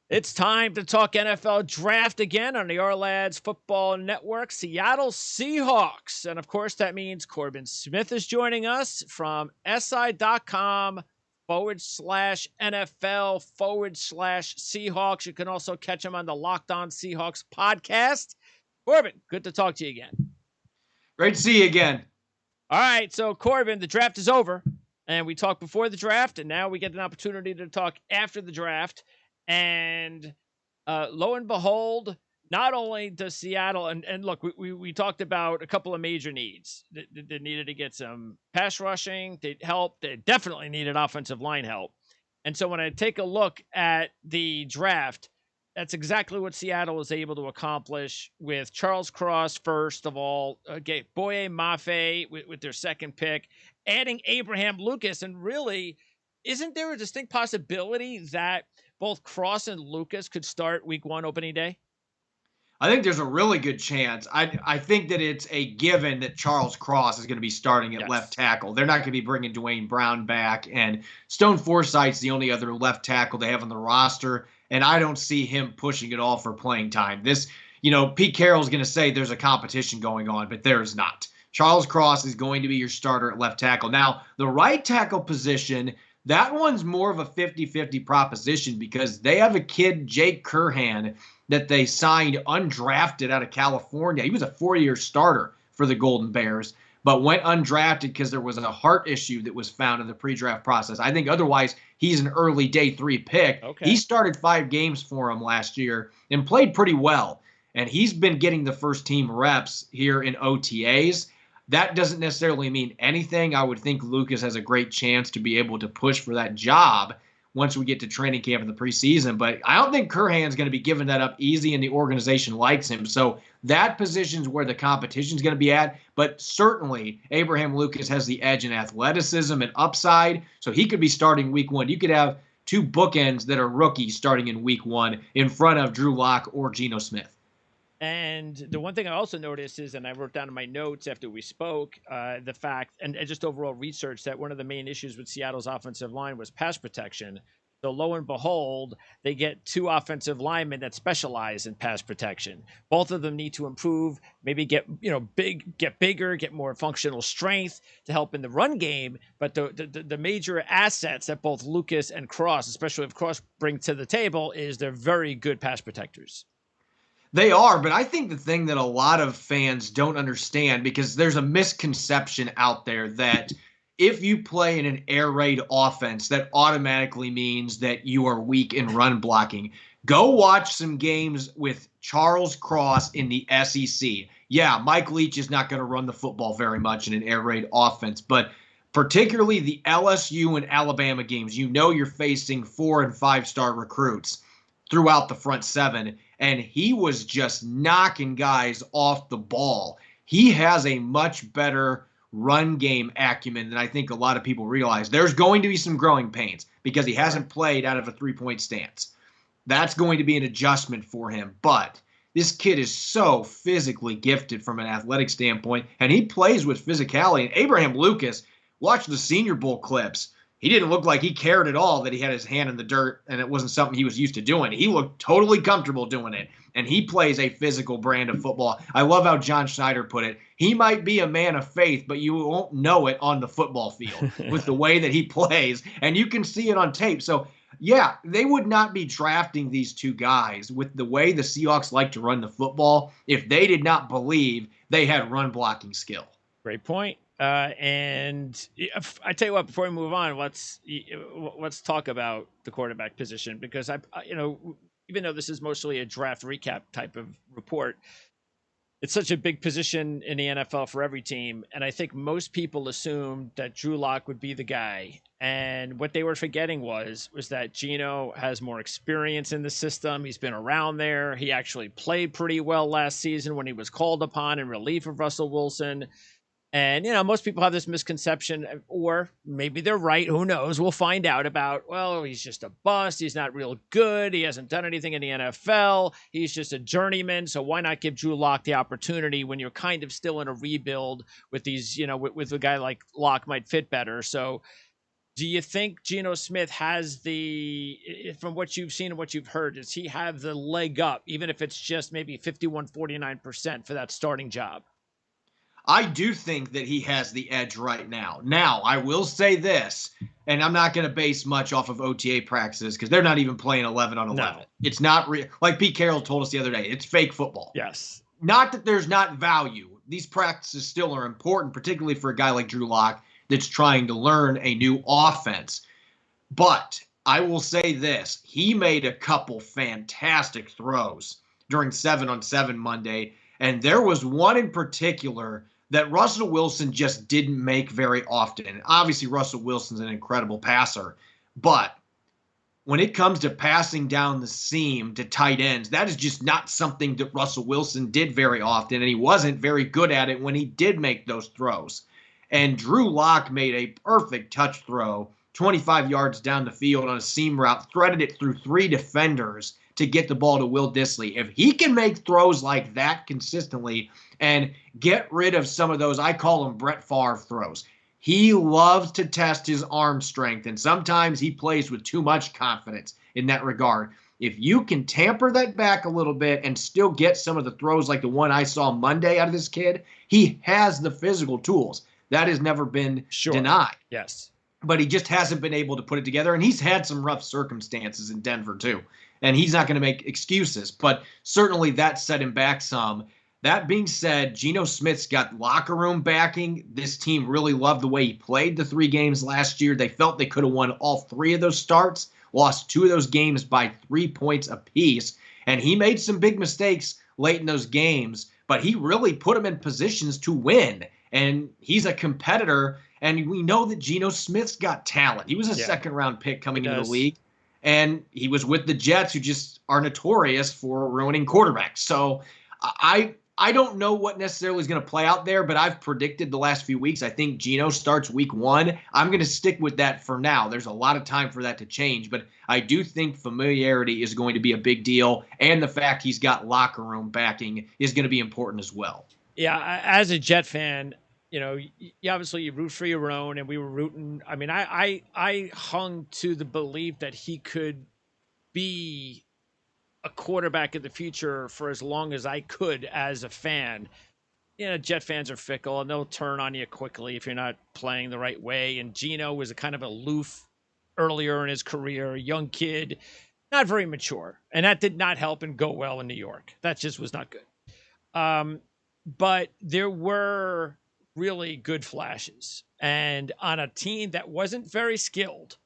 It's time to talk NFL draft again on the Lads Football Network, Seattle Seahawks. And of course, that means Corbin Smith is joining us from SI.com/NFL/Seahawks. You can also catch him on the Locked On Seahawks podcast. Corbin, good to talk to you again. Great to see you again. All right, so Corbin, the draft is over, and we talked before the draft, and now we get an opportunity to talk after the draft. And lo and behold, not only does Seattle, and look, we talked about a couple of major needs. They needed to get some pass rushing, they help. They definitely needed offensive line help. And so when I take a look at the draft, that's exactly what Seattle was able to accomplish with Charles Cross, first of all, Boye Mafe with their second pick, adding Abraham Lucas. And really, isn't there a distinct possibility that both Cross and Lucas could start week 1 opening day? I think there's a really good chance. I think that it's a given that Charles Cross is going to be starting at left tackle. They're not going to be bringing Dwayne Brown back, and Stone Forsythe's the only other left tackle they have on the roster, and I don't see him pushing it all for playing time. Pete Carroll's going to say there's a competition going on, but there is not. Charles Cross is going to be your starter at left tackle. Now, the right tackle position, that one's more of a 50-50 proposition because they have a kid, Jake Curhan, that they signed undrafted out of California. He was a 4-year starter for the Golden Bears, but went undrafted because there was a heart issue that was found in the pre-draft process. I think otherwise he's an early day 3 pick. Okay. He started 5 games for him last year and played pretty well. And he's been getting the first team reps here in OTAs. That doesn't necessarily mean anything. I would think Lucas has a great chance to be able to push for that job once we get to training camp in the preseason. But I don't think Curhan's going to be giving that up easy, and the organization likes him. So that position's where the competition's going to be at. But certainly Abraham Lucas has the edge in athleticism and upside, so he could be starting week 1. You could have 2 bookends that are rookies starting in week 1 in front of Drew Lock or Geno Smith. And the one thing I also noticed is, and I wrote down in my notes after we spoke, the fact, and just overall research, that one of the main issues with Seattle's offensive line was pass protection. So lo and behold, they get 2 offensive linemen that specialize in pass protection. Both of them need to improve, maybe get bigger, get more functional strength to help in the run game. But the major assets that both Lucas and Cross, especially if Cross, bring to the table is they're very good pass protectors. They are, but I think the thing that a lot of fans don't understand, because there's a misconception out there that if you play in an air raid offense, that automatically means that you are weak in run blocking. Go watch some games with Charles Cross in the SEC. Yeah, Mike Leach is not going to run the football very much in an air raid offense, but particularly the LSU and Alabama games, you're facing 4- and 5-star recruits throughout the front 7, and he was just knocking guys off the ball. He has a much better run game acumen than I think a lot of people realize. There's going to be some growing pains because he hasn't played out of a 3-point stance. That's going to be an adjustment for him, but this kid is so physically gifted from an athletic standpoint, and he plays with physicality. And Abraham Lucas, watch the Senior Bowl clips. He didn't look like he cared at all that he had his hand in the dirt and it wasn't something he was used to doing. He looked totally comfortable doing it, and he plays a physical brand of football. I love how John Schneider put it. He might be a man of faith, but you won't know it on the football field with the way that he plays, and you can see it on tape. So, yeah, they would not be drafting these 2 guys with the way the Seahawks like to run the football if they did not believe they had run blocking skill. Great point. And I tell you what, before we move on, let's talk about the quarterback position, because even though this is mostly a draft recap type of report, it's such a big position in the NFL for every team. And I think most people assumed that Drew Lock would be the guy. And what they were forgetting was that Geno has more experience in the system. He's been around there. He actually played pretty well last season when he was called upon in relief of Russell Wilson. And, most people have this misconception, or maybe they're right. Who knows? We'll find out about, well, he's just a bust. He's not real good. He hasn't done anything in the NFL. He's just a journeyman. So why not give Drew Lock the opportunity when you're kind of still in a rebuild with these, with a guy like Lock might fit better. So Do you think Geno Smith has from what you've seen and what you've heard, does he have the leg up, even if it's just maybe 51-49% for that starting job? I do think that he has the edge right now. Now, I will say this, and I'm not going to base much off of OTA practices because they're not even playing 11 on 11. No. It's not real. Like Pete Carroll told us the other day, it's fake football. Yes. Not that there's not value. These practices still are important, particularly for a guy like Drew Lock that's trying to learn a new offense. But I will say this, he made a couple fantastic throws during 7-on-7 Monday, and there was one in particular that Russell Wilson just didn't make very often. And obviously, Russell Wilson's an incredible passer, but when it comes to passing down the seam to tight ends, that is just not something that Russell Wilson did very often, and he wasn't very good at it when he did make those throws. And Drew Lock made a perfect touch throw 25 yards down the field on a seam route, threaded it through 3 defenders to get the ball to Will Dissly. If he can make throws like that consistently and get rid of some of those, I call them Brett Favre throws. He loves to test his arm strength, and sometimes he plays with too much confidence in that regard. If you can tamper that back a little bit and still get some of the throws like the one I saw Monday out of this kid, he has the physical tools. That has never been denied. Yes. But he just hasn't been able to put it together, and he's had some rough circumstances in Denver too. And he's not going to make excuses, but certainly that set him back some. That being said, Geno Smith's got locker room backing. This team really loved the way he played the 3 games last year. They felt they could have won all 3 of those starts, lost 2 of those games by 3 points apiece. And he made some big mistakes late in those games, but he really put them in positions to win. And he's a competitor, and we know that Geno Smith's got talent. He was a second-round pick coming into the league, and he was with the Jets, who just are notorious for ruining quarterbacks. So I don't know what necessarily is going to play out there, but I've predicted the last few weeks. I think Geno starts week 1. I'm going to stick with that for now. There's a lot of time for that to change, but I do think familiarity is going to be a big deal, and the fact he's got locker room backing is going to be important as well. Yeah, as a Jet fan, you know, obviously you root for your own, and we were rooting. I mean, I hung to the belief that he could be a quarterback in the future for as long as I could as a fan. You know, Jet fans are fickle, and they'll turn on you quickly if you're not playing the right way. And Geno was a kind of aloof earlier in his career, a young kid, not very mature, and that did not help and go well in New York. That just was not good. But there were really good flashes. And on a team that wasn't very skilled,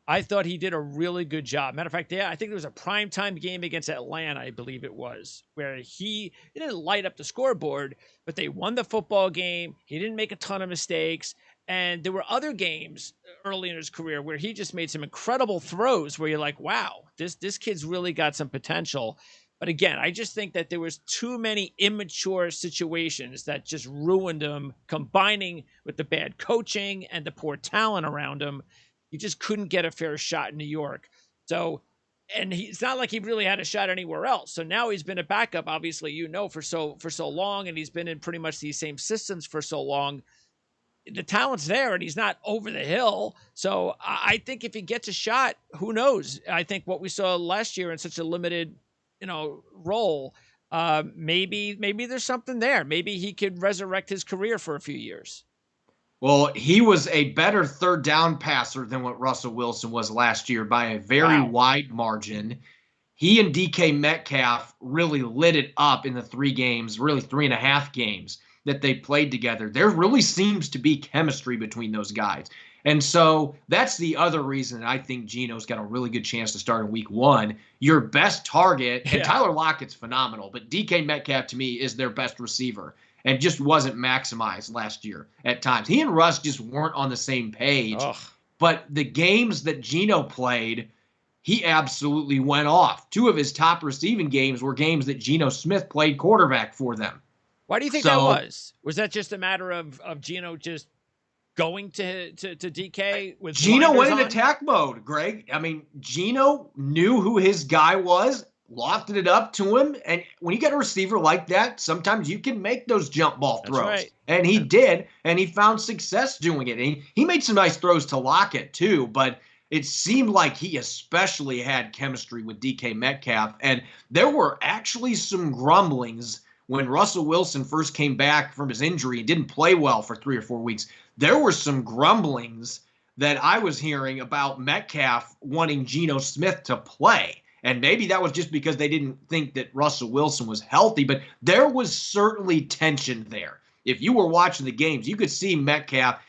I thought he did a really good job. Matter of fact, I think there was a primetime game against Atlanta, I believe it was, where he didn't light up the scoreboard, but they won the football game. He didn't make a ton of mistakes. And there were other games early in his career where he just made some incredible throws where you're like, wow, this kid's really got some potential. But again, I just think that there was too many immature situations that just ruined him, combining with the bad coaching and the poor talent around him. He just couldn't get a fair shot in New York. So, and it's not like he really had a shot anywhere else. So now he's been a backup, obviously, you know, for so long, and he's been in pretty much these same systems for so long. The talent's there, and he's not over the hill. So I think if he gets a shot, who knows? I think what we saw last year in such a limited, role, maybe there's something there. Maybe he could resurrect his career for a few years. Well, he was a better third down passer than what Russell Wilson was last year by a very wide margin. He and DK Metcalf really lit it up in the 3 games, really 3.5 games that they played together. There really seems to be chemistry between those guys. And so that's the other reason I think Geno's got a really good chance to start in week 1. Your best target, and Tyler Lockett's phenomenal, but DK Metcalf to me is their best receiver and just wasn't maximized last year at times. He and Russ just weren't on the same page. Ugh. But the games that Geno played, he absolutely went off. 2 of his top receiving games were games that Geno Smith played quarterback for them. Why do you think that was? Was that just a matter of Geno just going to DK with Geno went in attack mode, Greg? I mean, Geno knew who his guy was, lofted it up to him. And when you get a receiver like that, sometimes you can make those jump ball That's throws. right. And he did, and he found success doing it. And he made some nice throws to Lockett, too, but it seemed like he especially had chemistry with DK Metcalf. And there were actually some grumblings when Russell Wilson first came back from his injury and didn't play well for 3 or 4 weeks. There were some grumblings that I was hearing about Metcalf wanting Geno Smith to play. And maybe that was just because they didn't think that Russell Wilson was healthy, but there was certainly tension there. If you were watching the games, you could see Metcalf.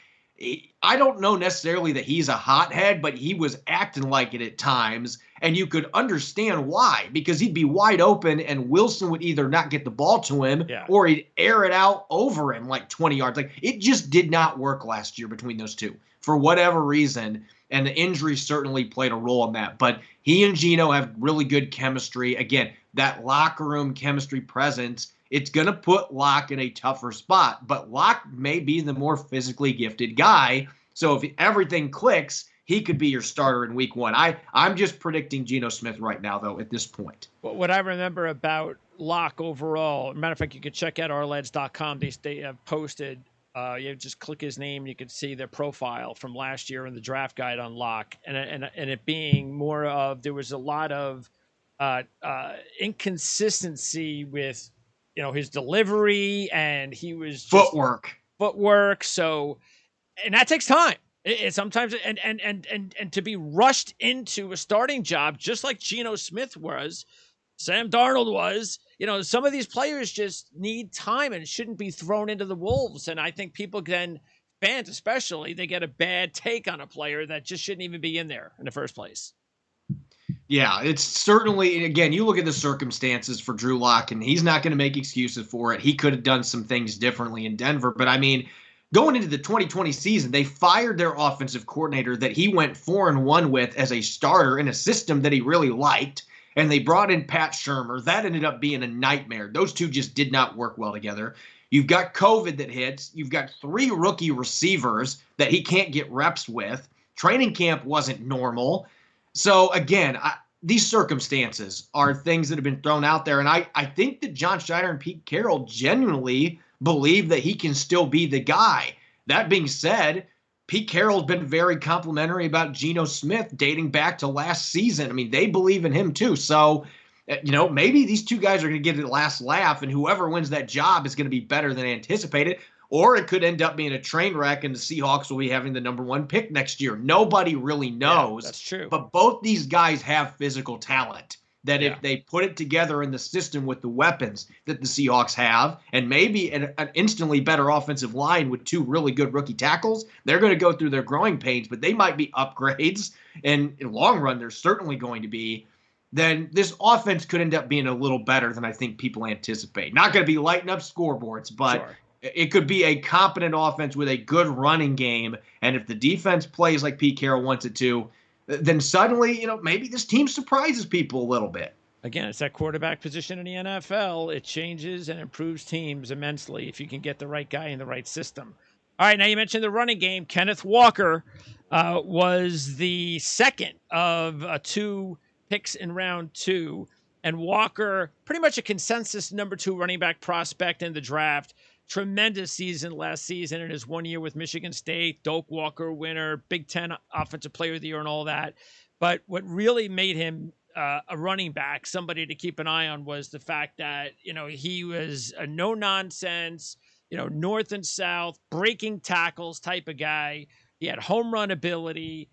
I don't know necessarily that he's a hothead, but he was acting like it at times, and you could understand why, because he'd be wide open and Wilson would either not get the ball to him or he'd air it out over him like 20 yards. Like, it just did not work last year between those two for whatever reason, and the injury certainly played a role in that. But he and Geno have really good chemistry. Again, that locker room chemistry presence, it's going to put Locke in a tougher spot. But Locke may be the more physically gifted guy. So if everything clicks, he could be your starter in week 1. I'm just predicting Geno Smith right now, though, at this point. What I remember about Locke overall, matter of fact, you could check out ourlads.com. They have posted, you just click his name, you can see their profile from last year in the draft guide on Locke. And it being more of, there was a lot of inconsistency with, his delivery, and he was just footwork. So, and that takes time. It sometimes, and to be rushed into a starting job, just like Geno Smith was, Sam Darnold was, some of these players just need time and shouldn't be thrown into the wolves. And I think people then, fans especially, they get a bad take on a player that just shouldn't even be in there in the first place. Yeah, it's certainly, again, you look at the circumstances for Drew Lock, and he's not going to make excuses for it. He could have done some things differently in Denver. But, I mean, going into the 2020 season, they fired their offensive coordinator that he went 4-1 with as a starter in a system that he really liked. And they brought in Pat Shurmur. That ended up being a nightmare. Those two just did not work well together. You've got COVID that hits. You've got 3 rookie receivers that he can't get reps with. Training camp wasn't normal. So, again, these circumstances are things that have been thrown out there. And I think that John Schneider and Pete Carroll genuinely believe that he can still be the guy. That being said, Pete Carroll's been very complimentary about Geno Smith dating back to last season. I mean, they believe in him too. So, maybe these two guys are going to get the last laugh, and whoever wins that job is going to be better than anticipated. Or it could end up being a train wreck, and the Seahawks will be having the number 1 pick next year. Nobody really knows. Yeah, that's true. But both these guys have physical talent that if they put it together in the system with the weapons that the Seahawks have, and maybe an instantly better offensive line with 2 really good rookie tackles, they're going to go through their growing pains, but they might be upgrades. And in the long run, they're certainly going to be. Then this offense could end up being a little better than I think people anticipate. Not going to be lighting up scoreboards, but it could be a competent offense with a good running game. And if the defense plays like Pete Carroll wants it to, then suddenly, maybe this team surprises people a little bit. Again, it's that quarterback position in the NFL. It changes and improves teams immensely if you can get the right guy in the right system. All right, now you mentioned the running game. Kenneth Walker was the second of 2 picks in round 2. And Walker, pretty much a consensus number 2 running back prospect in the draft. Tremendous season last season in his 1 year with Michigan State, Doak Walker winner, Big Ten Offensive Player of the Year and all that. But what really made him a running back, somebody to keep an eye on, was the fact that, he was a no-nonsense, north and south, breaking tackles type of guy. He had home run ability.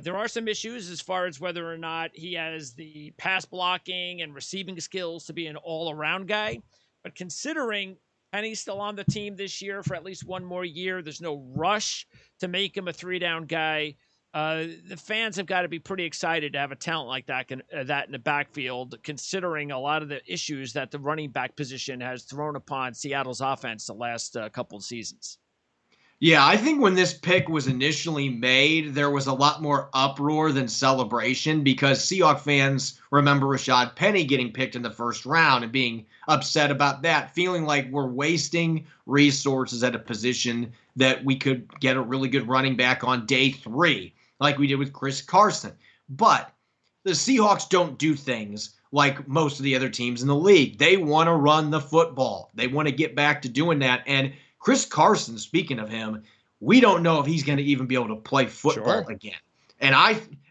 There are some issues as far as whether or not he has the pass blocking and receiving skills to be an all-around guy. But considering Penny's still on the team this year for at least 1 more year, there's no rush to make him a 3-down guy. The fans have got to be pretty excited to have a talent like that in the backfield, considering a lot of the issues that the running back position has thrown upon Seattle's offense the last couple of seasons. Yeah, I think when this pick was initially made, there was a lot more uproar than celebration because Seahawks fans remember Rashad Penny getting picked in the first round and being upset about that, feeling like we're wasting resources at a position that we could get a really good running back on day 3, like we did with Chris Carson. But the Seahawks don't do things like most of the other teams in the league. They want to run the football. They want to get back to doing that. And Chris Carson, speaking of him, we don't know if he's going to even be able to play football again. And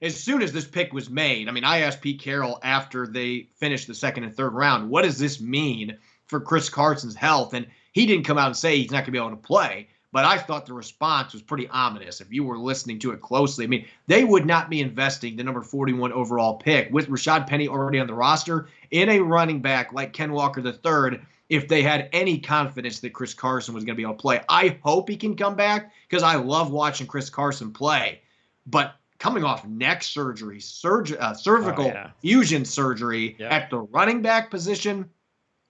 as soon as this pick was made, I mean, I asked Pete Carroll after they finished the second and third round, what does this mean for Chris Carson's health? And he didn't come out and say he's not going to be able to play. But I thought the response was pretty ominous if you were listening to it closely. I mean, they would not be investing the number 41 overall pick with Rashad Penny already on the roster in a running back like Ken Walker III if they had any confidence that Chris Carson was going to be able to play. I hope he can come back because I love watching Chris Carson play. But coming off neck surgery, cervical fusion surgery at the running back position,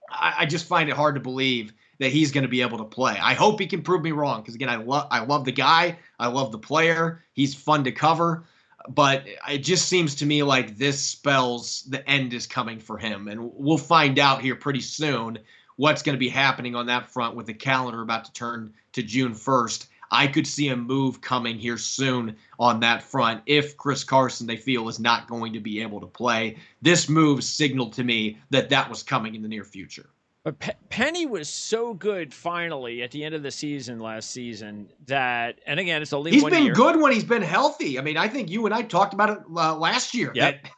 I just find it hard to believe that he's going to be able to play. I hope he can prove me wrong because, again, I love the guy. I love the player. He's fun to cover. But it just seems to me like this spells the end is coming for him. And we'll find out here pretty soon what's going to be happening on that front with the calendar about to turn to June 1st. I could see a move coming here soon on that front if Chris Carson, they feel, is not going to be able to play. This move signaled to me that that was coming in the near future. But Penny was so good finally at the end of the season last season that, and again, it's only 1 year. He's been good when he's been healthy. I mean, I think you and I talked about it last year. Yep. That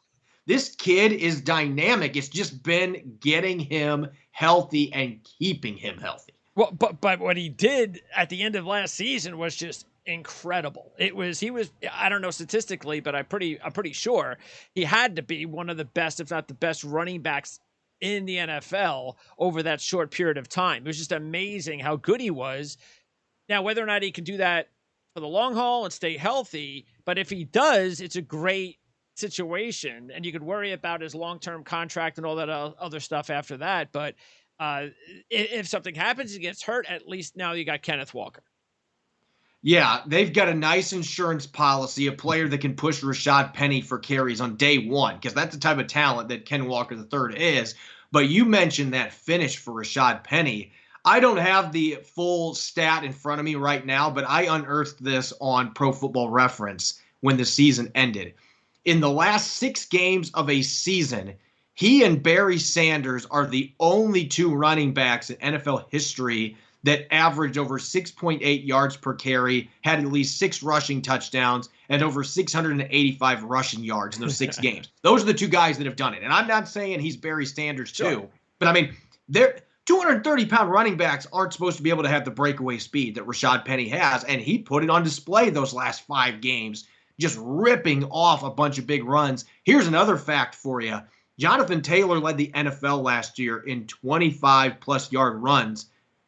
this kid is dynamic. It's just been getting him healthy and keeping him healthy. Well, but what he did at the end of last season was just incredible. He was I don't know statistically, but I'm pretty sure he had to be one of the best, if not the best, running backs in the NFL over that short period of time. It was just amazing how good he was. Now, whether or not he can do that for the long haul and stay healthy, but if he does, it's a great situation, and you could worry about his long-term contract and all that other stuff after that. But if something happens, he gets hurt, at least now you got Kenneth Walker. Yeah, they've got a nice insurance policy, a player that can push Rashad Penny for carries on day one, because that's the type of talent that Ken Walker III is. But you mentioned that finish for Rashad Penny. I don't have the full stat in front of me right now, but I unearthed this on Pro Football Reference when the season ended. In the last 6 games of a season, he and Barry Sanders are the only 2 running backs in NFL history that averaged over 6.8 yards per carry, had at least 6 rushing touchdowns, and over 685 rushing yards in those 6 games. Those are the 2 guys that have done it. And I'm not saying he's Barry Sanders too, sure, but I mean, they're 230-pound running backs aren't supposed to be able to have the breakaway speed that Rashad Penny has, and he put it on display those last 5 games, just ripping off a bunch of big runs. Here's another fact for you. Jonathan Taylor led the NFL last year in 25-plus yard runs.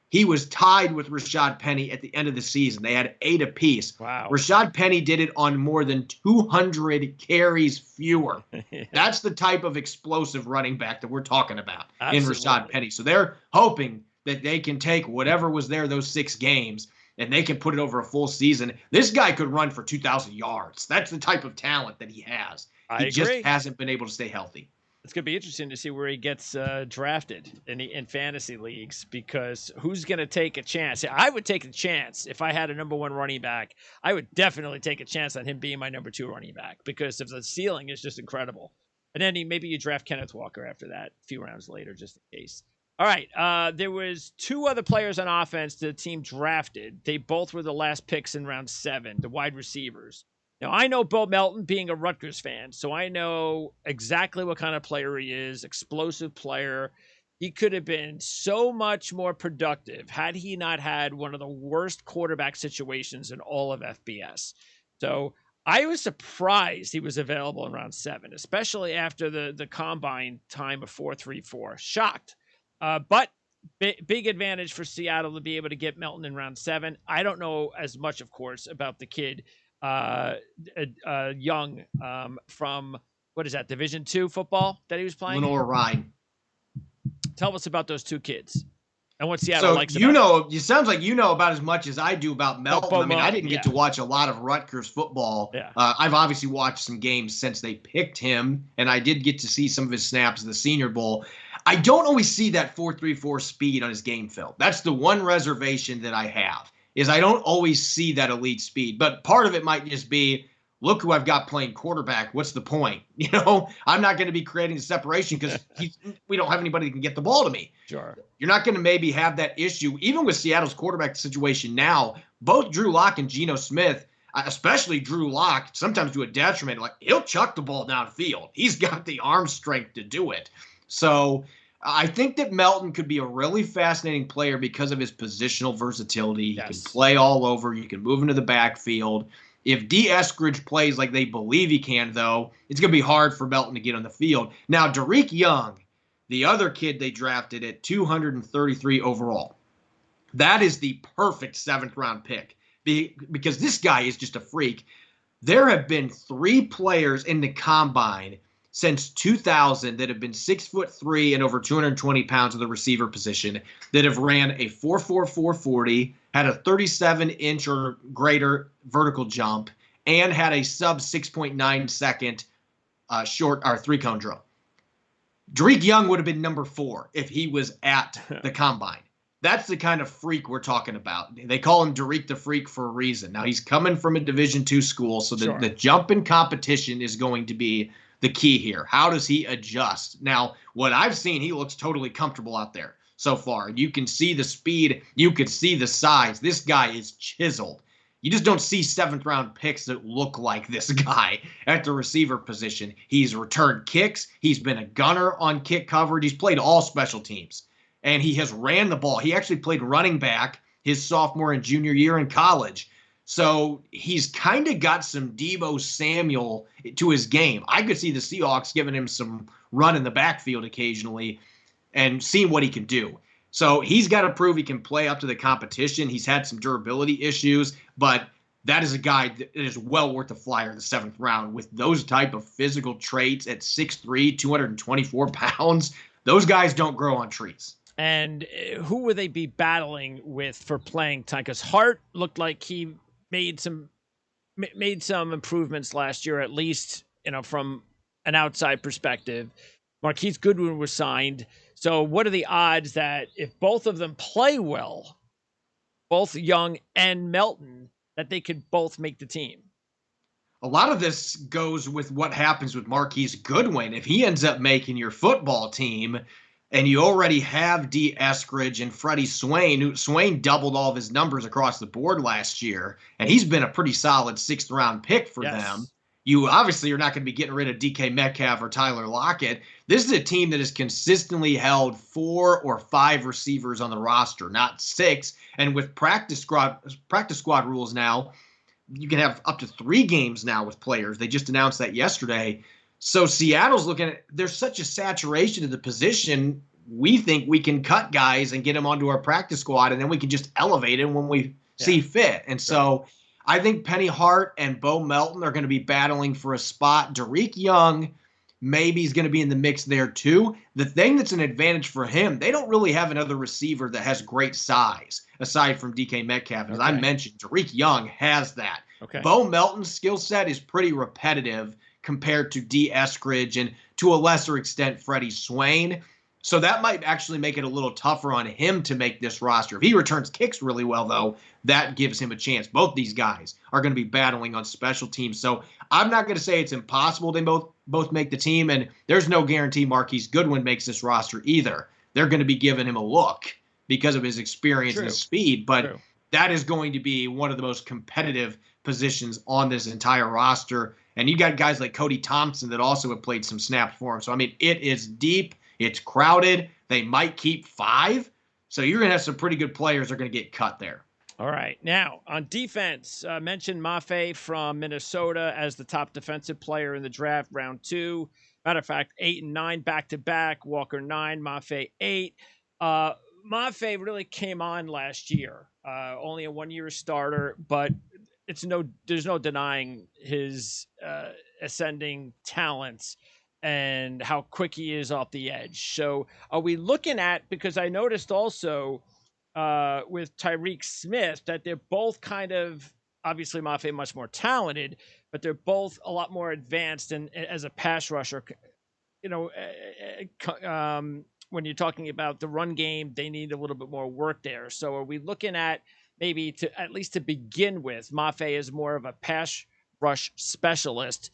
He was tied with Rashad Penny at the end of the season. They had 8 apiece. Wow. Rashad Penny did it on more than 200 carries fewer. Yeah. That's the type of explosive running back that we're talking about. Absolutely. In Rashad Penny. So they're hoping that they can take whatever was there those 6 games and they can put it over a full season. This guy could run for 2,000 yards. That's the type of talent that he has. I agree. Just hasn't been able to stay healthy. It's going to be interesting to see where he gets drafted in fantasy leagues, because who's going to take a chance? I would take a chance if I had a number 1 running back. I would definitely take a chance on him being my number 2 running back, because if the ceiling is just incredible. And then maybe you draft Kenneth Walker after that, a few rounds later, just in case. All right, there was 2 other players on offense the team drafted. They both were the last picks in round 7, the wide receivers. Now, I know Bo Melton being a Rutgers fan, so I know exactly what kind of player he is, explosive player. He could have been so much more productive had he not had one of the worst quarterback situations in all of FBS. So I was surprised he was available in round 7, especially after the combine time of 4.34. Shocked. But big advantage for Seattle to be able to get Melton in round 7. I don't know as much, of course, about the kid Young from, what is that, Division II football that he was playing? Lenore Ryan. Tell us about those 2 kids and what Seattle likes about them. It sounds like you know about as much as I do about Melton. I mean, I didn't get to watch a lot of Rutgers football. Yeah. I've obviously watched some games since they picked him, and I did get to see some of his snaps in the Senior Bowl. I don't always see that 4.34 speed on his game film. That's the one reservation that I have. Is I don't always see that elite speed. But part of it might just be look who I've got playing quarterback. What's the point? I'm not going to be creating the separation because we don't have anybody that can get the ball to me. Sure. You're not going to maybe have that issue. Even with Seattle's quarterback situation now, both Drew Lock and Geno Smith, especially Drew Lock, sometimes to a detriment, like he'll chuck the ball downfield. He's got the arm strength to do it. So I think that Melton could be a really fascinating player because of his positional versatility. He can play all over. You can move into the backfield. If D. Eskridge plays like they believe he can, though, it's going to be hard for Melton to get on the field. Now, Tariq Young, the other kid they drafted at 233 overall, that is the perfect 7th-round pick because this guy is just a freak. There have been 3 players in the combine since 2000 that have been 6'3" and over 220 pounds of the receiver position that have ran a 4.44 40, had a 37-inch or greater vertical jump, and had a sub 6.9 second short or 3-cone drill. Tariq Young would have been number 4 if he was at the combine. That's the kind of freak we're talking about. They call him Tariq the Freak for a reason. Now, he's coming from a Division II school, so the jump in competition is going to be the key here. How does he adjust? Now, what I've seen, he looks totally comfortable out there so far. You can see the speed. You can see the size. This guy is chiseled. You just don't see 7th-round picks that look like this guy at the receiver position. He's returned kicks. He's been a gunner on kick coverage. He's played all special teams. And he has ran the ball. He actually played running back his sophomore and junior year in college. So he's kind of got some Deebo Samuel to his game. I could see the Seahawks giving him some run in the backfield occasionally and seeing what he can do. So he's got to prove he can play up to the competition. He's had some durability issues, but that is a guy that is well worth a flyer in the 7th round with those type of physical traits at 6'3", 224 pounds. Those guys don't grow on trees. And who would they be battling with for playing time? Because Hart looked like he made some improvements last year, at least, from an outside perspective. Marquise Goodwin was signed. So what are the odds that if both of them play well, both Young and Melton, that they could both make the team? A lot of this goes with what happens with Marquise Goodwin. If he ends up making your football team, and you already have D. Eskridge and Freddie Swain. Swain doubled all of his numbers across the board last year, and he's been a pretty solid 6th-round pick for them. You obviously are not going to be getting rid of DK Metcalf or Tyler Lockett. This is a team that has consistently held 4 or 5 receivers on the roster, not 6. And with practice squad rules now, you can have up to 3 games now with players. They just announced that yesterday. So Seattle's looking at, there's such a saturation of the position. We think we can cut guys and get them onto our practice squad, and then we can just elevate them when we see fit. And so I think Penny Hart and Bo Melton are going to be battling for a spot. Tariq Young maybe is going to be in the mix there too. The thing that's an advantage for him, they don't really have another receiver that has great size aside from DK Metcalf. As I mentioned, Tariq Young has that. Bo Melton's skill set is pretty repetitive compared to D. Eskridge and to a lesser extent Freddie Swain. So that might actually make it a little tougher on him to make this roster. If he returns kicks really well, though, that gives him a chance. Both these guys are going to be battling on special teams. So I'm not going to say it's impossible they both make the team, and there's no guarantee Marquise Goodwin makes this roster either. They're going to be giving him a look because of his experience and speed, but that is going to be one of the most competitive positions on this entire roster. And you got guys like Cody Thompson that also have played some snaps for him. So, I mean, it is deep. It's crowded. They might keep 5. So you're going to have some pretty good players that are going to get cut there. All right. Now, on defense, mentioned Mafe from Minnesota as the top defensive player in the draft, round 2. Matter of fact, 8 and 9 back-to-back. Walker 9, Mafe 8. Mafe really came on last year. Only a 1-year starter, but there's no denying his ascending talents and how quick he is off the edge. So are we looking at, because I noticed also with Tariq Smith that they're both kind of, obviously Mafe much more talented, but they're both a lot more advanced and as a pass rusher. When you're talking about the run game, they need a little bit more work there. So are we looking at maybe at least to begin with, Mafe is more of a pass rush specialist,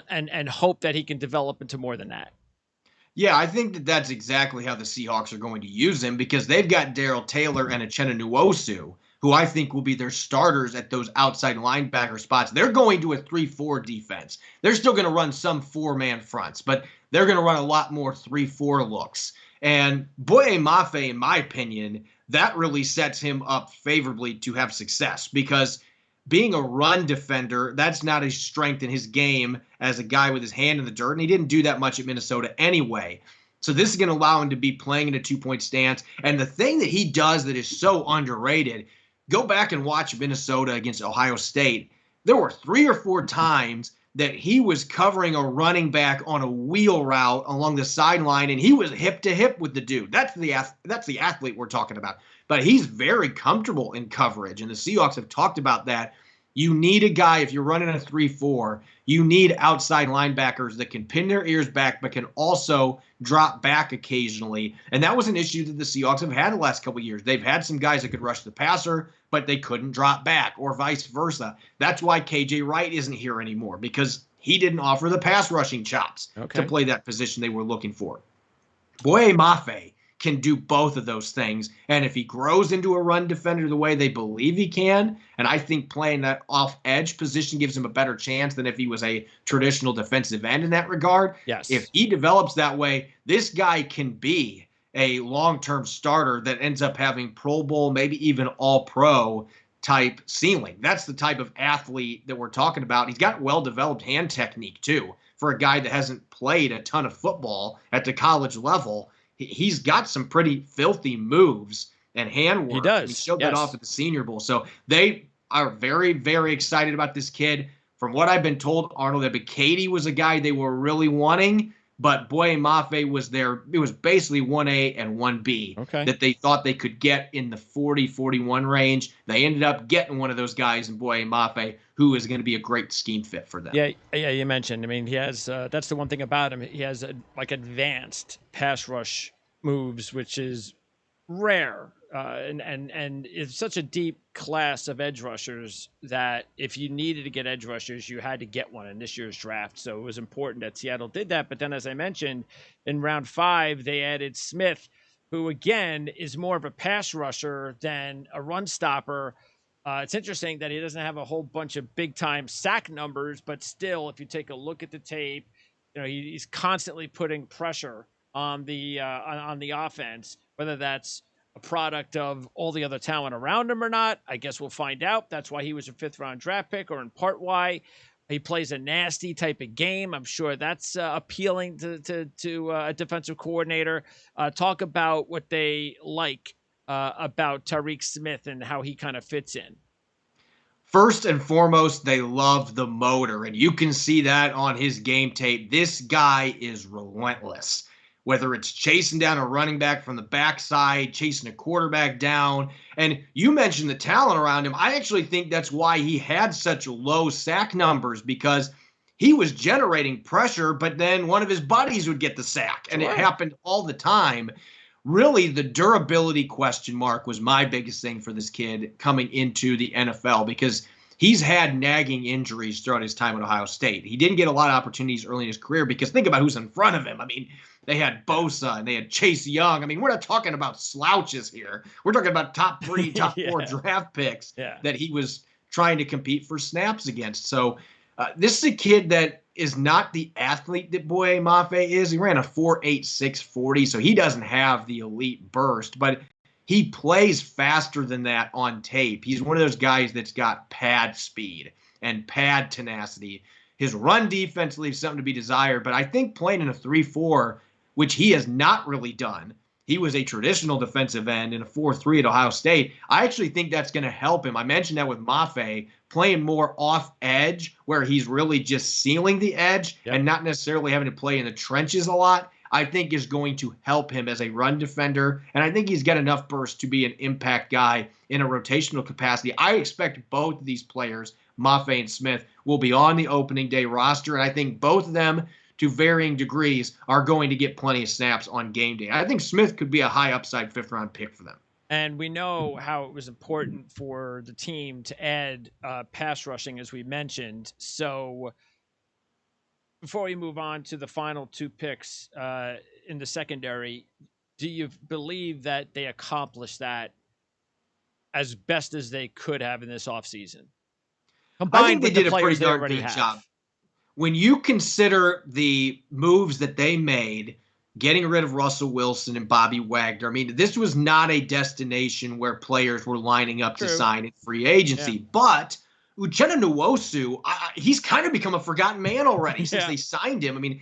and hope that he can develop into more than that. Yeah, I think that that's exactly how the Seahawks are going to use him because they've got Darrell Taylor and Uchenna Nwosu, who I think will be their starters at those outside linebacker spots. They're going to a 3-4 defense. They're still going to run some four-man fronts, but they're going to run a lot more 3-4 looks. And Boye Mafe, in my opinion, that really sets him up favorably to have success because being a run defender, that's not a strength in his game as a guy with his hand in the dirt. And he didn't do that much at Minnesota anyway. So this is going to allow him to be playing in a 2-point stance. And the thing that he does that is so underrated, go back and watch Minnesota against Ohio State. There were 3 or 4 times that he was covering a running back on a wheel route along the sideline, and he was hip to hip with the dude. That's the athlete we're talking about. But he's very comfortable in coverage, and the Seahawks have talked about that. You need a guy, if you're running a 3-4, you need outside linebackers that can pin their ears back but can also drop back occasionally. And that was an issue that the Seahawks have had the last couple of years. They've had some guys that could rush the passer, but they couldn't drop back, or vice versa. That's why KJ Wright isn't here anymore, because he didn't offer the pass rushing chops to play that position they were looking for. Boye Mafe can do both of those things. And if he grows into a run defender the way they believe he can, and I think playing that off-edge position gives him a better chance than if he was a traditional defensive end in that regard. Yes. If he develops that way, this guy can be a long-term starter that ends up having Pro Bowl, maybe even All-Pro type ceiling. That's the type of athlete that we're talking about. He's got well-developed hand technique, too, for a guy that hasn't played a ton of football at the college level. He's got some pretty filthy moves and handwork. He does. He showed that off at the Senior Bowl. So they are very, very excited about this kid. From what I've been told, Arnold Ebiketie was a guy they were really wanting, but Boye Mafe was there. It was basically 1A and 1B that they thought they could get in the 40-41 range. They ended up getting one of those guys in Boye Mafe, who is going to be a great scheme fit for them. Yeah, you mentioned. I mean, he has. That's the one thing about him. He has like advanced pass rush moves, which is rare, and it's such a deep class of edge rushers that if you needed to get edge rushers, you had to get one in this year's draft. So it was important that Seattle did that. But then, as I mentioned, in round 5, they added Smith, who again is more of a pass rusher than a run stopper. It's interesting that he doesn't have a whole bunch of big-time sack numbers, but still, if you take a look at the tape, you know he's constantly putting pressure on the offense. Whether that's a product of all the other talent around him or not, I guess we'll find out. That's why he was a 5th-round draft pick, or in part why he plays a nasty type of game. I'm sure that's appealing to a defensive coordinator. Talk about what they like about Tariq Smith and how he kind of fits in. First and foremost, they love the motor, and you can see that on his game tape. This guy is relentless. Whether it's chasing down a running back from the backside, chasing a quarterback down. And you mentioned the talent around him. I actually think that's why he had such low sack numbers, because he was generating pressure, but then one of his buddies would get the sack, and it happened all the time. Really, the durability question mark was my biggest thing for this kid coming into the NFL, because he's had nagging injuries throughout his time at Ohio State. He didn't get a lot of opportunities early in his career because think about who's in front of him. I mean, they had Bosa and they had Chase Young. I mean, we're not talking about slouches here. We're talking about top 3, top 4 draft picks that he was trying to compete for snaps against. So this is a kid that is not the athlete that Boye Mafe is. He ran a 4.86 40, so he doesn't have the elite burst, but he plays faster than that on tape. He's one of those guys that's got pad speed and pad tenacity. His run defense leaves something to be desired, but I think playing in a 3-4, which he has not really done, he was a traditional defensive end in a 4-3 at Ohio State. I actually think that's going to help him. I mentioned that with Mafe, playing more off edge where he's really just sealing the edge and not necessarily having to play in the trenches a lot, I think is going to help him as a run defender. And I think he's got enough burst to be an impact guy in a rotational capacity. I expect both of these players, Mafe and Smith, will be on the opening day roster. And I think both of them, to varying degrees, are going to get plenty of snaps on game day. I think Smith could be a high upside 5th-round pick for them. And we know how it was important for the team to add pass rushing, as we mentioned. So before we move on to the final two picks in the secondary, do you believe that they accomplished that as best as they could have in this offseason, I combined think they with the did a pretty players they darn already good have? job. When you consider the moves that they made, getting rid of Russell Wilson and Bobby Wagner, I mean, this was not a destination where players were lining up to True. sign in free Yeah. agency. But Uchenna Nwosu, he's kind of become a forgotten man already since Yeah. they signed him. I mean,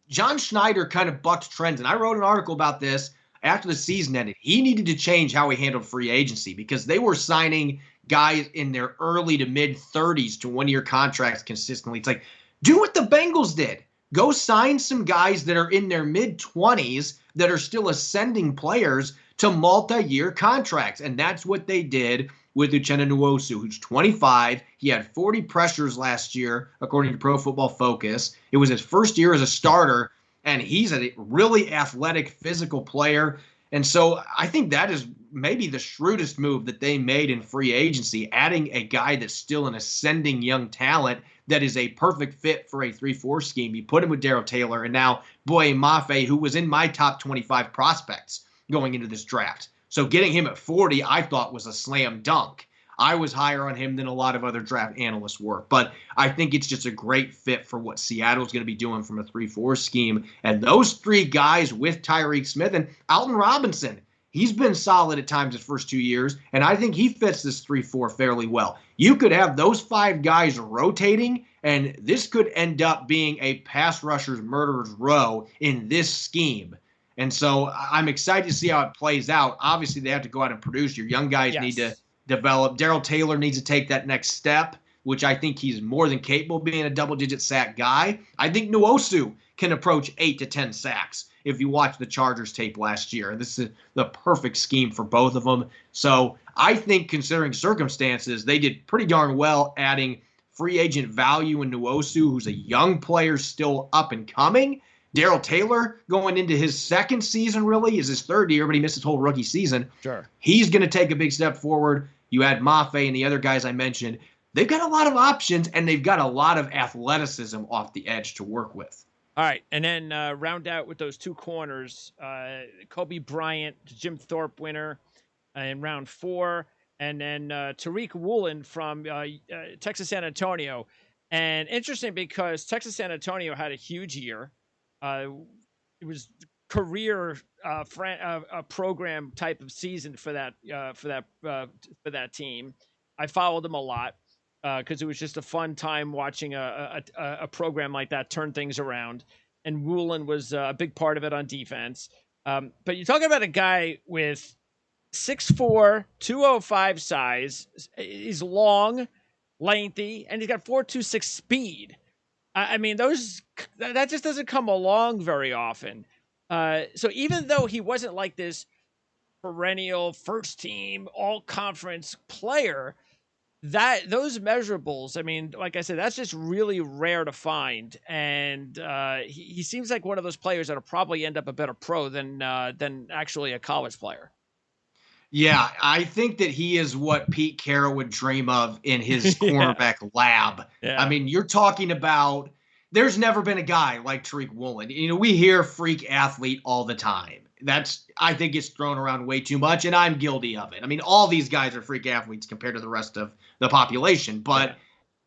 John Schneider kind of bucked trends, and I wrote an article about this after the season ended. He needed to change how he handled free agency because they were signing guys in their early to mid 30s to 1 year contracts consistently. It's like, do what the Bengals did. Go sign some guys that are in their mid 20s that are still ascending players to multi-year contracts. And that's what they did with Uchenna Nwosu, who's 25. He had 40 pressures last year, according to Pro Football Focus. It was his first year as a starter, and he's a really athletic, physical player. And so I think that is maybe the shrewdest move that they made in free agency, adding a guy that's still an ascending young talent that is a perfect fit for a 3-4 scheme. You put him with Darrell Taylor, and now Boye Mafe, who was in my top 25 prospects going into this draft. So getting him at 40, I thought was a slam dunk. I was higher on him than a lot of other draft analysts were. But I think it's just a great fit for what Seattle's going to be doing from a 3-4 scheme. And those three guys with Tariq Smith and Alton Robinson, he's been solid at times his first 2 years, and I think he fits this 3-4 fairly well. You could have those five guys rotating, and this could end up being a pass rusher's murderer's row in this scheme. And so I'm excited to see how it plays out. Obviously, they have to go out and produce. Your young guys need to develop. Darrell Taylor needs to take that next step, which I think he's more than capable of being a double-digit sack guy. I think Nwosu can approach 8 to 10 sacks if you watch the Chargers tape last year. This is the perfect scheme for both of them. So I think, considering circumstances, they did pretty darn well adding free agent value in Nwosu, who's a young player still up and coming. Darrell Taylor going into his second season, really, is his third year, but he missed his whole rookie season. Sure. He's going to take a big step forward. You add Mafe and the other guys I mentioned. They've got a lot of options, and they've got a lot of athleticism off the edge to work with. All right, and then round out with those two corners, Kobe Bryant, Jim Thorpe winner in round 4, and then Tariq Woolen from Texas San Antonio. And interesting because Texas San Antonio had a huge year. It was career program type of season for that team. I followed them a lot because it was just a fun time watching a program like that turn things around. And Woolen was a big part of it on defense. But you're talking about a guy with 6'4", 205 size. He's long, lengthy, and he's got 4.26 speed. I mean, that just doesn't come along very often. So even though he wasn't like this perennial first team all conference player, those measurables, I mean, like I said, that's just really rare to find. And he seems like one of those players that'll probably end up a better pro than actually a college player. Yeah, I think that he is what Pete Carroll would dream of in his cornerback lab. Yeah. I mean, you're talking about, there's never been a guy like Tariq Woolen. You know, we hear freak athlete all the time. I think it's thrown around way too much, and I'm guilty of it. I mean, all these guys are freak athletes compared to the rest of the population, but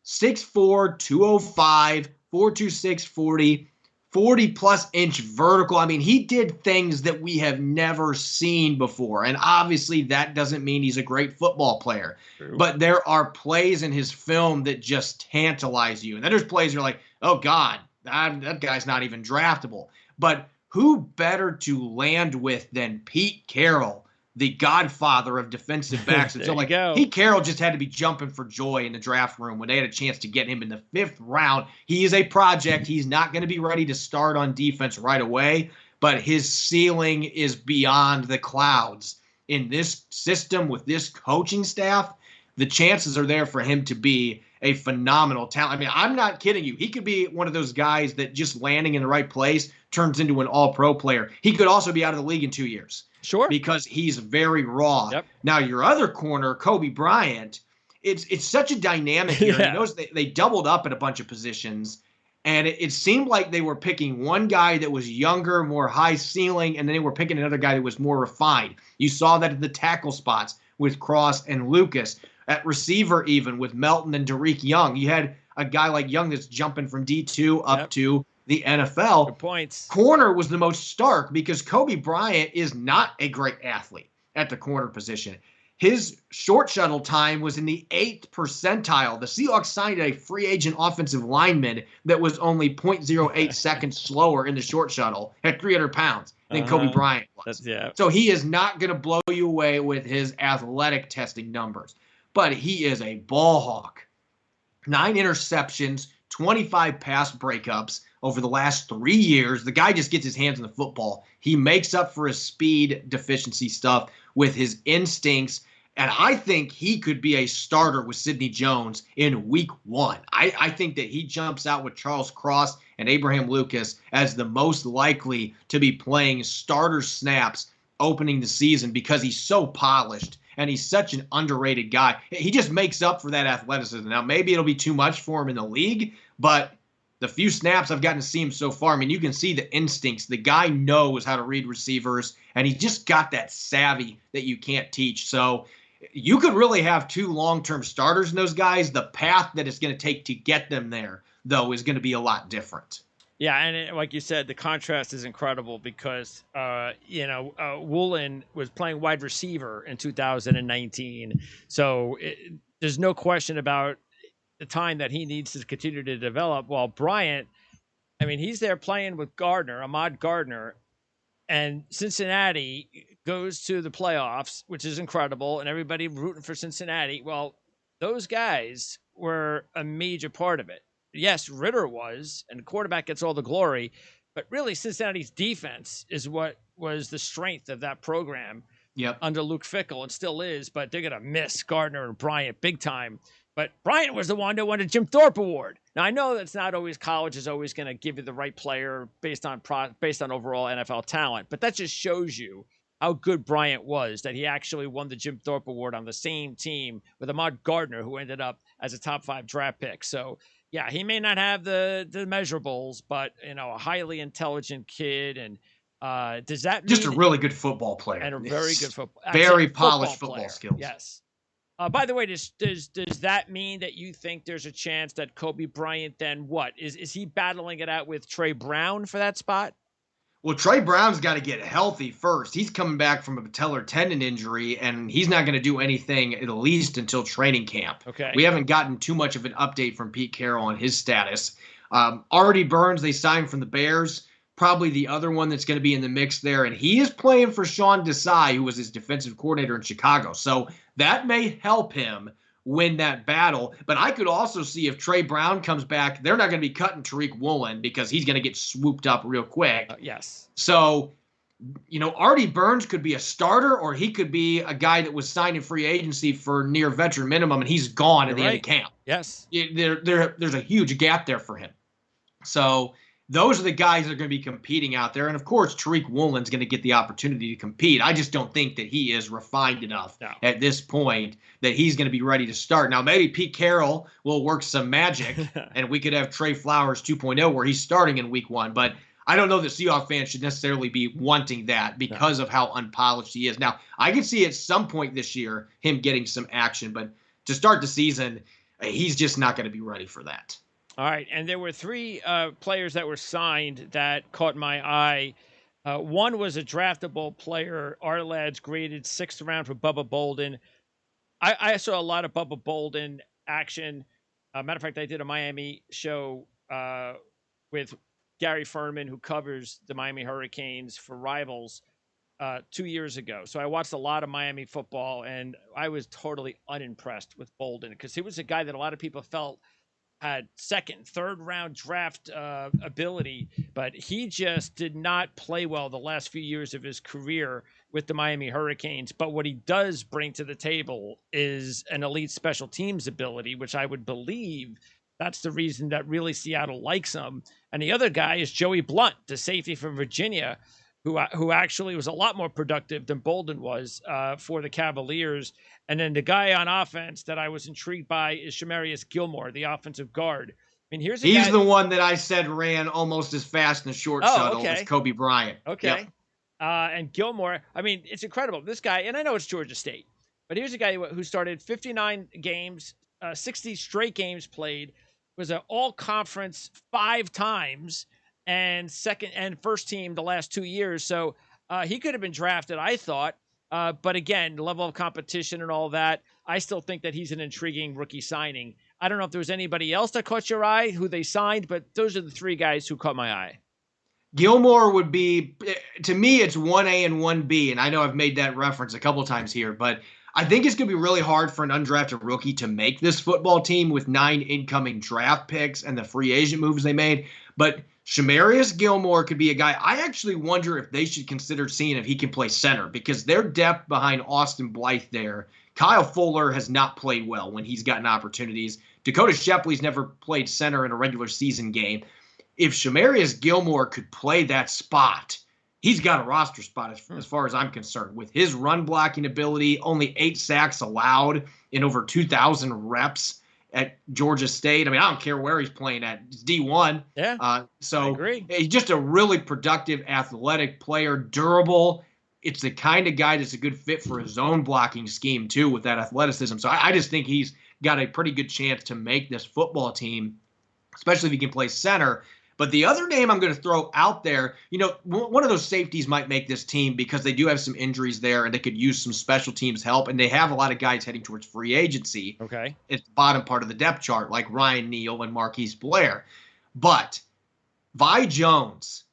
6'4", 205, 4.26, 40-plus inch vertical. I mean, he did things that we have never seen before. And obviously that doesn't mean he's a great football player. True. But there are plays in his film that just tantalize you. And then there's plays you're like, oh, God, that guy's not even draftable. But who better to land with than Pete Carroll, the godfather of defensive backs? And so, like, Pete Carroll just had to be jumping for joy in the draft room when they had a chance to get him in the 5th round. He is a project. He's not going to be ready to start on defense right away, but his ceiling is beyond the clouds. In this system with this coaching staff, the chances are there for him to be a phenomenal talent. I mean, I'm not kidding you. He could be one of those guys that just landing in the right place turns into an all-pro player. He could also be out of the league in 2 years. Sure. because he's very raw. Yep. Now, your other corner, Kobe Bryant, it's such a dynamic year. Yeah. You notice they doubled up at a bunch of positions, and it seemed like they were picking one guy that was younger, more high ceiling, and then they were picking another guy that was more refined. You saw that at the tackle spots with Cross and Lucas. At receiver, even with Melton and Tariq Young, you had a guy like Young that's jumping from D2 up to the NFL. Good points. Corner was the most stark because Kobe Bryant is not a great athlete at the corner position. His short shuttle time was in the 8th percentile. The Seahawks signed a free agent offensive lineman that was only 0.08 seconds slower in the short shuttle at 300 pounds than Kobe Bryant was. So he is not going to blow you away with his athletic testing numbers. But he is a ball hawk. 9 interceptions, 25 pass breakups over the last 3 years. The guy just gets his hands on the football. He makes up for his speed deficiency stuff with his instincts. And I think he could be a starter with Sidney Jones in week 1. I think that he jumps out with Charles Cross and Abraham Lucas as the most likely to be playing starter snaps opening the season because he's so polished and he's such an underrated guy. He just makes up for that athleticism. Now, maybe it'll be too much for him in the league, but the few snaps I've gotten to see him so far, I mean, you can see the instincts. The guy knows how to read receivers, and he's just got that savvy that you can't teach. So you could really have 2 long-term starters in those guys. The path that it's going to take to get them there, though, is going to be a lot different. Yeah, and like you said, the contrast is incredible because, Woolen was playing wide receiver in 2019. So there's no question about the time that he needs to continue to develop. While Bryant, I mean, he's there playing with Ahmad Gardner, and Cincinnati goes to the playoffs, which is incredible, and everybody rooting for Cincinnati. Well, those guys were a major part of it. Yes, Ritter was, and the quarterback gets all the glory, but really Cincinnati's defense is what was the strength of that program under Luke Fickell, and still is, but they're going to miss Gardner and Bryant big time. But Bryant was the one that won the Jim Thorpe Award. Now, I know that's not always college is always going to give you the right player based on overall NFL talent, but that just shows you how good Bryant was, that he actually won the Jim Thorpe Award on the same team with Ahmad Gardner, who ended up as a top 5 draft pick. So, yeah, he may not have the measurables, but, a highly intelligent kid. And does that mean... Just a really good football player. And a very good football... Very polished football skills. Yes. By the way, does that mean that you think there's a chance that Kobe Bryant then what? Is he battling it out with Trey Brown for that spot? Well, Trey Brown's got to get healthy first. He's coming back from a patellar tendon injury, and he's not going to do anything at least until training camp. Okay. We haven't gotten too much of an update from Pete Carroll on his status. Artie Burns, they signed from the Bears, probably the other one that's going to be in the mix there, and he is playing for Sean Desai, who was his defensive coordinator in Chicago. So that may help him win that battle. But I could also see if Trey Brown comes back, they're not going to be cutting Tariq Woolen because he's going to get swooped up real quick. Yes. So, Artie Burns could be a starter, or he could be a guy that was signed in free agency for near veteran minimum, and he's gone at the end of camp. Yes. There's a huge gap there for him. So those are the guys that are going to be competing out there. And, of course, Tariq Woolen's going to get the opportunity to compete. I just don't think that he is refined enough at this point that he's going to be ready to start. Now, maybe Pete Carroll will work some magic, and we could have Trey Flowers 2.0 where he's starting in week 1. But I don't know that Seahawks fans should necessarily be wanting that because of how unpolished he is. Now, I can see at some point this year him getting some action, but to start the season, he's just not going to be ready for that. All right, and there were 3 players that were signed that caught my eye. One was a draftable player. Our lads graded 6th round for Bubba Bolden. I saw a lot of Bubba Bolden action. Matter of fact, I did a Miami show with Gary Furman, who covers the Miami Hurricanes for Rivals 2 years ago. So I watched a lot of Miami football, and I was totally unimpressed with Bolden because he was a guy that a lot of people felt had 2nd, 3rd round draft ability, but he just did not play well the last few years of his career with the Miami Hurricanes. But what he does bring to the table is an elite special teams ability, which I would believe that's the reason that really Seattle likes him. And the other guy is Joey Blunt, the safety from Virginia, who actually was a lot more productive than Bolden was for the Cavaliers. And then the guy on offense that I was intrigued by is Shamarius Gilmore, the offensive guard. I mean, here's a He's guy. the one that I said ran almost as fast in the short Oh, shuttle as okay. Kobe Bryant. Okay. Yep. And Gilmore, I mean, it's incredible. This guy, and I know it's Georgia State, but here's a guy who started 59 games, 60 straight games played, was an all conference 5 times, and second and first team the last 2 years. So he could have been drafted, I thought. But again, the level of competition and all that, I still think that he's an intriguing rookie signing. I don't know if there was anybody else that caught your eye who they signed, but those are the 3 guys who caught my eye. Gilmore would be, to me, it's 1A and 1B. And I know I've made that reference a couple times here, but I think it's going to be really hard for an undrafted rookie to make this football team with 9 incoming draft picks and the free agent moves they made. But Shamarius Gilmore could be a guy. I actually wonder if they should consider seeing if he can play center, because their depth behind Austin Blythe there. Kyle Fuller has not played well when he's gotten opportunities. Dakota Shepley's never played center in a regular season game. If Shamarius Gilmore could play that spot, he's got a roster spot as far as I'm concerned. With his run blocking ability, only 8 sacks allowed in over 2,000 reps at Georgia State. I mean, I don't care where he's playing at. It's D1. Yeah, so I agree. He's just a really productive, athletic player, durable. It's the kind of guy that's a good fit for his own blocking scheme, too, with that athleticism. So I just think he's got a pretty good chance to make this football team, especially if he can play center. But the other name I'm going to throw out there, one of those safeties might make this team because they do have some injuries there and they could use some special teams help. And they have a lot of guys heading towards free agency. Okay. It's the bottom part of the depth chart, like Ryan Neal and Marquise Blair. But Levi Jones,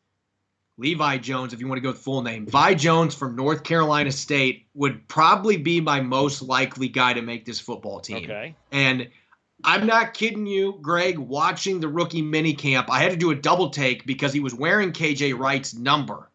if you want to go with full name, Vi Jones from North Carolina State would probably be my most likely guy to make this football team. Okay. And I'm not kidding you, Greg, watching the rookie minicamp, I had to do a double take because he was wearing KJ Wright's number.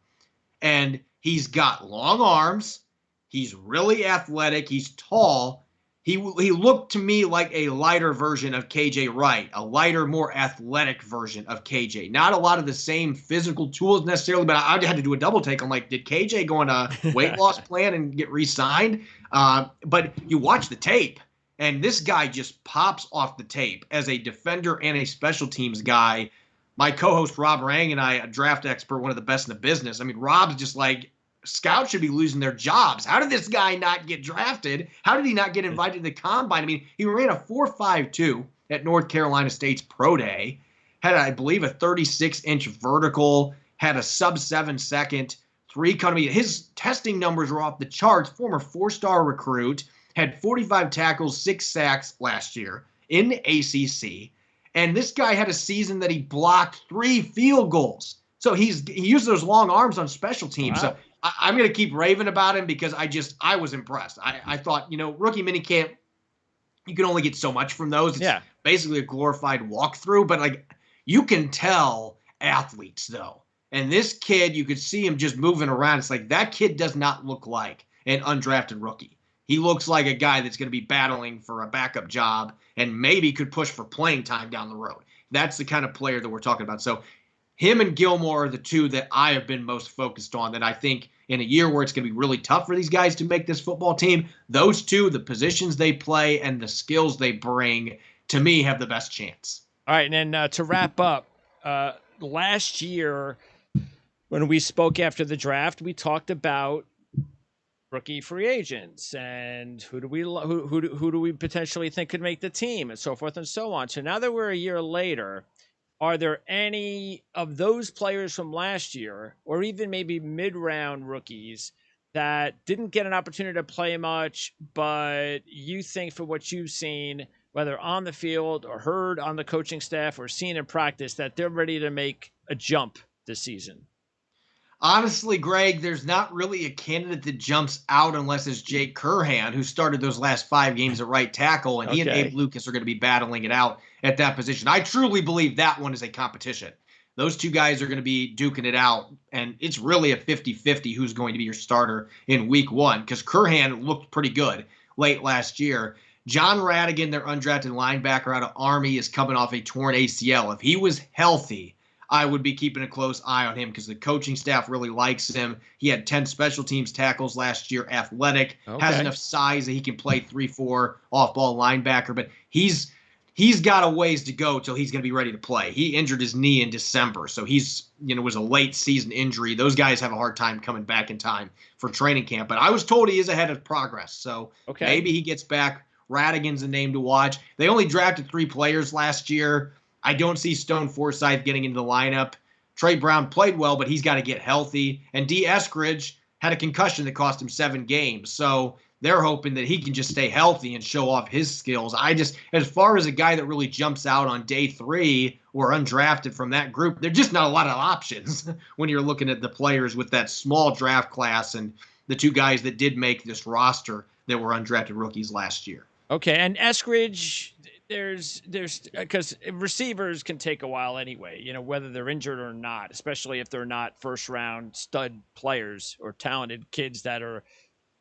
And he's got long arms. He's really athletic. He's tall. He looked to me like a lighter version of KJ Wright, a lighter, more athletic version of KJ. Not a lot of the same physical tools necessarily, but I had to do a double take. I'm like, did KJ go on a weight loss plan and get re-signed? But you watch the tape. And this guy just pops off the tape as a defender and a special teams guy. My co-host Rob Rang and I, a draft expert, one of the best in the business. I mean, Rob's just like, scouts should be losing their jobs. How did this guy not get drafted? How did he not get invited to the combine? I mean, he ran a 4.52 at North Carolina State's pro day, had, I believe, a 36-inch vertical, had a sub-7 second, 3 cut. I mean, his testing numbers were off the charts. Former 4-star recruit. Had 45 tackles, 6 sacks last year in the ACC. And this guy had a season that he blocked 3 field goals. So he used those long arms on special teams. Wow. So I'm going to keep raving about him because I was impressed. I thought, rookie minicamp, you can only get so much from those. It's basically a glorified walkthrough. But, like, you can tell athletes, though. And this kid, you could see him just moving around. It's like that kid does not look like an undrafted rookie. He looks like a guy that's going to be battling for a backup job and maybe could push for playing time down the road. That's the kind of player that we're talking about. So him and Gilmore are the 2 that I have been most focused on, that I think in a year where it's going to be really tough for these guys to make this football team, those 2, the positions they play and the skills they bring, to me, have the best chance. All right, and then to wrap up, last year when we spoke after the draft, we talked about rookie free agents and who do we potentially think could make the team and so forth and so on. So now that we're a year later, are there any of those players from last year or even maybe mid-round rookies that didn't get an opportunity to play much, but you think for what you've seen, whether on the field or heard on the coaching staff or seen in practice, that they're ready to make a jump this season? Honestly, Greg, there's not really a candidate that jumps out unless it's Jake Curhan, who started those last 5 games at right tackle, and he and Abe Lucas are going to be battling it out at that position. I truly believe that one is a competition. Those 2 guys are going to be duking it out, and it's really a 50-50 who's going to be your starter in week 1, because Curhan looked pretty good late last year. John Ratigan, their undrafted linebacker out of Army, is coming off a torn ACL. If he was healthy, I would be keeping a close eye on him because the coaching staff really likes him. He had 10 special teams tackles last year, athletic, has Okay. enough size that he can play 3-4 off-ball linebacker, but he's got a ways to go till he's going to be ready to play. He injured his knee in December, so was a late season injury. Those guys have a hard time coming back in time for training camp, but I was told he is ahead of progress, so Okay. maybe he gets back. Ratigan's a name to watch. They only drafted 3 players last year. I don't see Stone Forsythe getting into the lineup. Trey Brown played well, but he's got to get healthy. And D. Eskridge had a concussion that cost him 7 games. So they're hoping that he can just stay healthy and show off his skills. As far as a guy that really jumps out on day 3 or undrafted from that group, there's just not a lot of options when you're looking at the players with that small draft class and the 2 guys that did make this roster that were undrafted rookies last year. Okay, and Eskridge, there's because receivers can take a while anyway, whether they're injured or not, especially if they're not first round stud players or talented kids that are,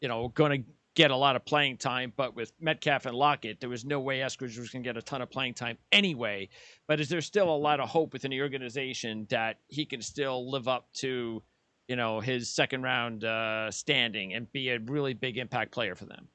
going to get a lot of playing time. But with Metcalf and Lockett, there was no way Eskridge was going to get a ton of playing time anyway. But is there still a lot of hope within the organization that he can still live up to, his second round standing and be a really big impact player for them?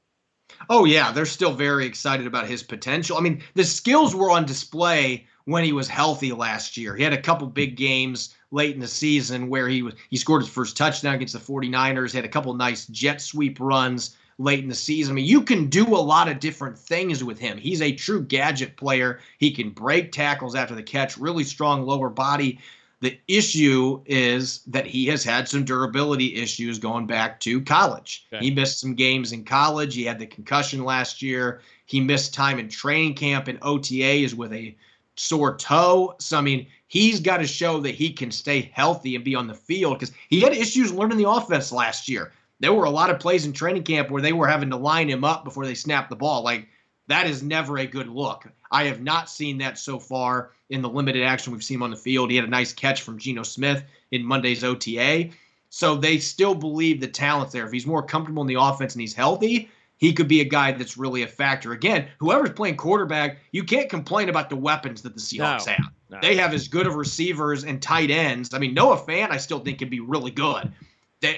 Oh, yeah, they're still very excited about his potential. I mean, the skills were on display when he was healthy last year. He had a couple big games late in the season where he scored his first touchdown against the 49ers, had a couple nice jet sweep runs late in the season. I mean, you can do a lot of different things with him. He's a true gadget player. He can break tackles after the catch, really strong lower body. The issue is that he has had some durability issues going back to college. Okay. He missed some games in college. He had the concussion last year. He missed time in training camp and OTAs with a sore toe. So, I mean, he's got to show that he can stay healthy and be on the field because he had issues learning the offense last year. There were a lot of plays in training camp where they were having to line him up before they snapped the ball. Like, that is never a good look. I have not seen that so far in the limited action we've seen him on the field. He had a nice catch from Geno Smith in Monday's OTA. So they still believe the talent's there. If he's more comfortable in the offense and he's healthy, he could be a guy that's really a factor. Again, whoever's playing quarterback, you can't complain about the weapons that the Seahawks have. No. They have as good of receivers and tight ends. I mean, Noah Fant, I still think can be really good.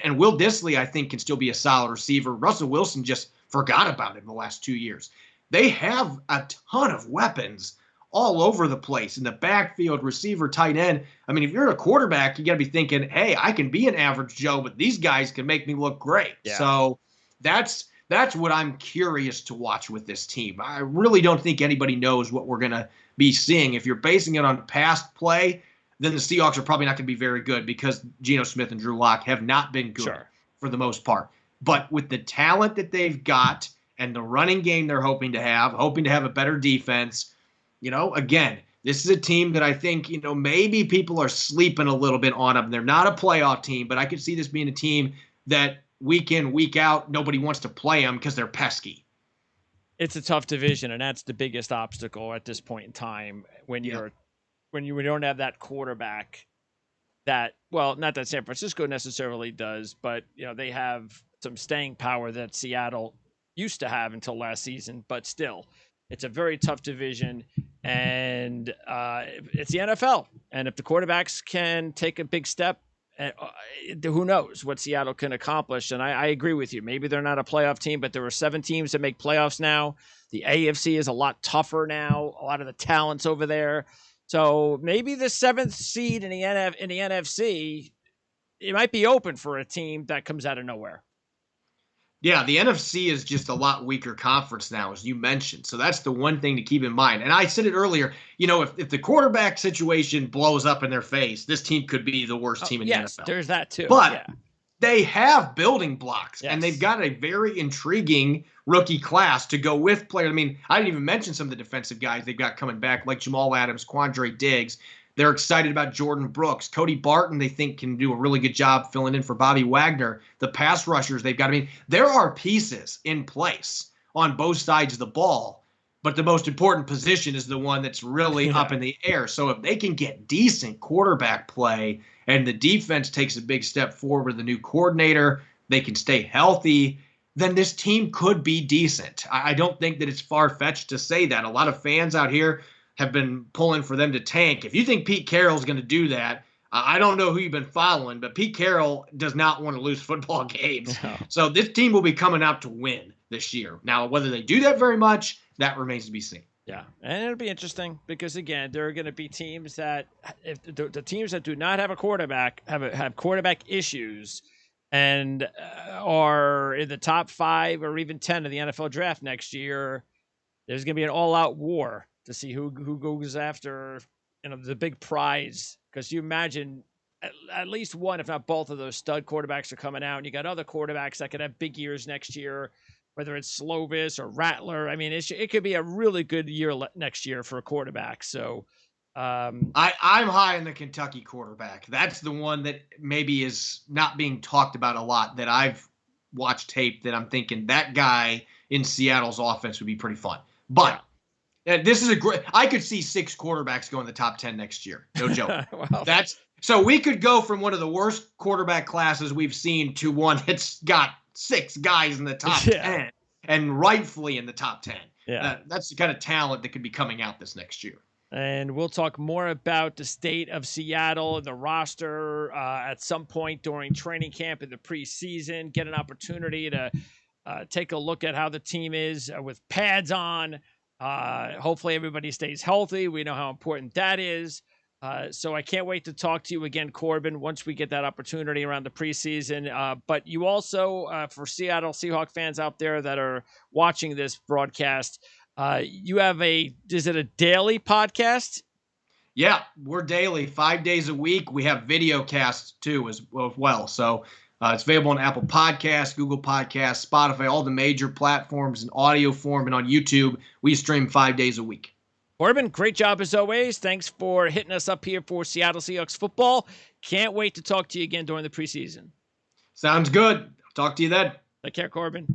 And Will Dissly, I think, can still be a solid receiver. Russell Wilson just forgot about him the last 2 years. They have a ton of weapons all over the place in the backfield, receiver, tight end. I mean, if you're a quarterback, you got to be thinking, hey, I can be an average Joe, but these guys can make me look great. Yeah. So that's what I'm curious to watch with this team. I really don't think anybody knows what we're going to be seeing. If you're basing it on past play, then the Seahawks are probably not going to be very good because Geno Smith and Drew Lock have not been good for the most part. But with the talent that they've got and the running game they're hoping to have a better defense, again, this is a team that I think, maybe people are sleeping a little bit on them. They're not a playoff team, but I could see this being a team that week in, week out, nobody wants to play them because they're pesky. It's a tough division, and that's the biggest obstacle at this point in time when you don't have that quarterback not that San Francisco necessarily does, but they have some staying power that Seattle used to have until last season, but still it's a very tough division, and it's the NFL. And if the quarterbacks can take a big step, who knows what Seattle can accomplish. And I agree with you. Maybe they're not a playoff team, but there are 7 teams that make playoffs now. The AFC is a lot tougher now. A lot of the talent's over there. So maybe the 7th seed in the NFC, it might be open for a team that comes out of nowhere. Yeah, the NFC is just a lot weaker conference now, as you mentioned. So that's the one thing to keep in mind. And I said it earlier, if the quarterback situation blows up in their face, this team could be the worst team in the NFL. Yes, there's that too. But they have building blocks, yes, and they've got a very intriguing rookie class to go with players. I mean, I didn't even mention some of the defensive guys they've got coming back, like Jamal Adams, Quandre Diggs. They're excited about Jordan Brooks. Cody Barton, they think, can do a really good job filling in for Bobby Wagner. The pass rushers they've got. I mean, there are pieces in place on both sides of the ball, but the most important position is the one that's really up in the air. So if they can get decent quarterback play and the defense takes a big step forward with the new coordinator, they can stay healthy, then this team could be decent. I don't think that it's far-fetched to say that. A lot of fans out here, have been pulling for them to tank. If you think Pete Carroll's going to do that, I don't know who you've been following, but Pete Carroll does not want to lose football games. No. So this team will be coming out to win this year. Now, whether they do that very much, that remains to be seen. Yeah, and it'll be interesting because again, there are going to be teams that, if the teams that do not have a quarterback have quarterback issues, and are in the top 5 or even 10 of the NFL draft next year. There's going to be an all-out war to see who goes after the big prize. Because you imagine at least one, if not both, of those stud quarterbacks are coming out, and you got other quarterbacks that could have big years next year, whether it's Slovis or Rattler. I mean, it could be a really good year next year for a quarterback. So I'm high on the Kentucky quarterback. That's the one that maybe is not being talked about a lot, that I've watched tape that I'm thinking that guy in Seattle's offense would be pretty fun. But this is I could see 6 quarterbacks go in the top 10 next year. No joke. Wow. So we could go from one of the worst quarterback classes we've seen to one that's got 6 guys in the top 10 and rightfully in the top 10. Yeah. That's the kind of talent that could be coming out this next year. And we'll talk more about the state of Seattle and the roster at some point during training camp in the preseason. Get an opportunity to take a look at how the team is with pads on. Hopefully everybody stays healthy. We know how important that is. So I can't wait to talk to you again, Corbin, once we get that opportunity around the preseason. But you also, for Seattle Seahawks fans out there that are watching this broadcast, you have is it a daily podcast? Yeah, we're daily, 5 days a week. We have video casts too as well. So it's available on Apple Podcasts, Google Podcasts, Spotify, all the major platforms in audio form, and on YouTube. We stream 5 days a week. Corbin, great job as always. Thanks for hitting us up here for Seattle Seahawks football. Can't wait to talk to you again during the preseason. Sounds good. Talk to you then. Take care, Corbin.